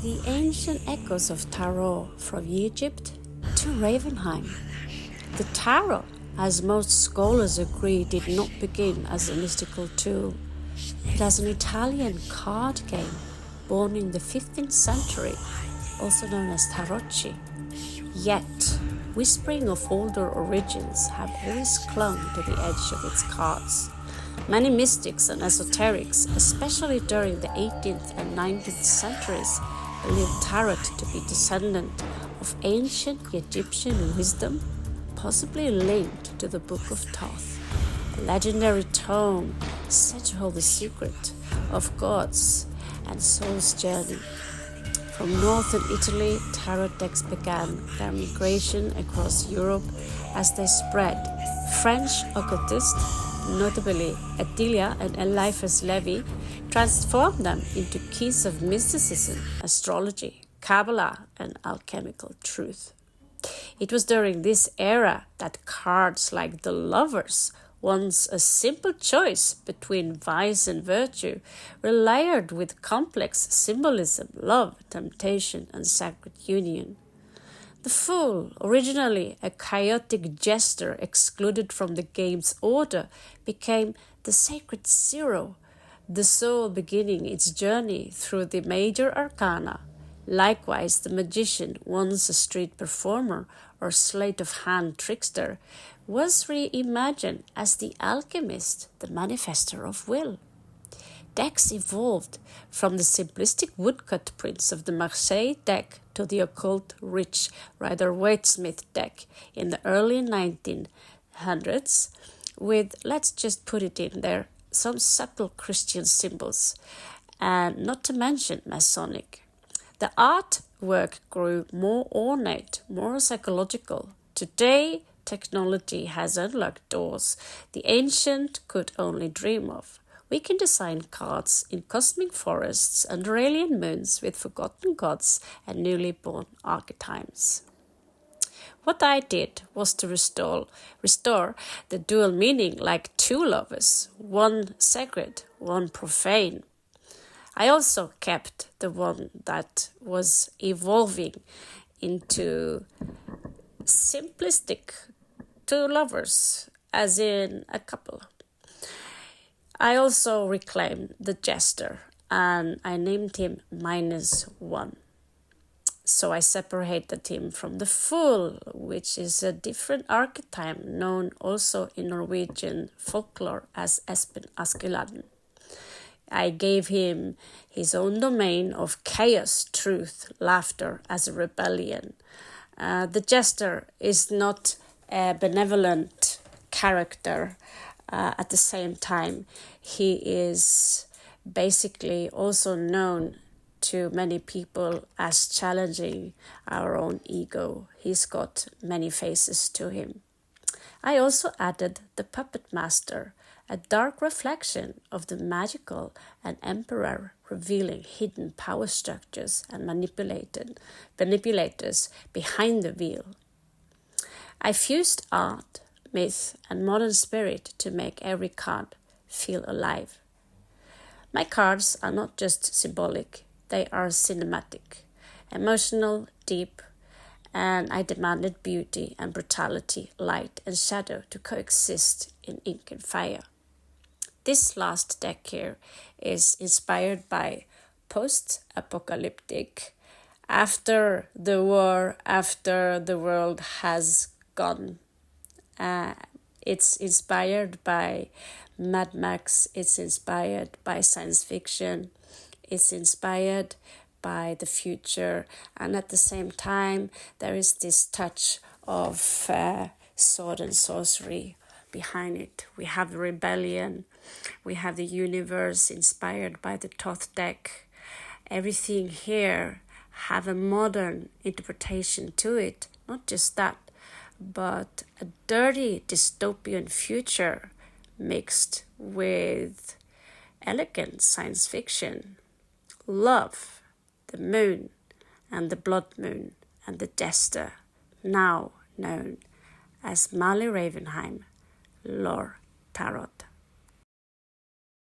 The ancient echoes of tarot from Egypt to Ravenheim. The tarot, as most scholars agree, did not begin as a mystical tool, but as an Italian card game born in the 15th century, also known as tarocchi. Yet, whispering of older origins have always clung to the edge of its cards. Many mystics and esoterics, especially during the 18th and 19th centuries, believed tarot to be descendant of ancient Egyptian wisdom, possibly linked to the Book of Thoth, a legendary tome said to hold the secret of God's and soul's journey. From northern Italy, tarot decks began their migration across Europe as they spread. French occultists, notably Attilia and Eliphas Levi, transformed them into keys of mysticism, astrology, Kabbalah, and alchemical truth. It was during this era that cards like the Lovers, once a simple choice between vice and virtue, were layered with complex symbolism, love, temptation, and sacred union. The Fool, originally a chaotic jester excluded from the game's order, became the sacred zero, the soul beginning its journey through the major arcana. Likewise, the magician, once a street performer or sleight-of-hand trickster, was reimagined as the alchemist, the manifester of will. Decks evolved from the simplistic woodcut prints of the Marseille deck to the occult rich Rider-Waite-Smith deck in the early 1900s with, let's just put it in there, some subtle Christian symbols, and not to mention Masonic. The artwork grew more ornate, more psychological. Today, technology has unlocked doors the ancient could only dream of. We can design cards in cosmic forests under alien moons with forgotten gods and newly born archetypes. What I did was to restore the dual meaning like two lovers, one sacred, one profane. I also kept the one that was evolving into simplistic two lovers, as in a couple. I also reclaimed the jester and I named him -1. So I separated him from the Fool, which is a different archetype known also in Norwegian folklore as Espen Askeladden. I gave him his own domain of chaos, truth, laughter as a rebellion. The jester is not a benevolent character. At the same time, he is basically also known to many people as challenging our own ego. He's got many faces to him. I also added the Puppet Master, a dark reflection of the magical and emperor, revealing hidden power structures and manipulators behind the wheel. I fused art, myth, and modern spirit to make every card feel alive. My cards are not just symbolic, they are cinematic, emotional, deep, and I demanded beauty and brutality, light and shadow to coexist in ink and fire. This last deck here is inspired by Postapocalyptic, after the war, after the world has gone. It's inspired by Mad Max, it's inspired by science fiction, it's inspired by the future, and at the same time there is this touch of sword and sorcery behind it. We have the rebellion, we have the universe inspired by the Thoth deck. Everything here have a modern interpretation to it, not just that, but a dirty dystopian future mixed with elegant science fiction. Love, the moon and the blood moon and the jester, now known as Mali Ravenheim, Lore Tarot.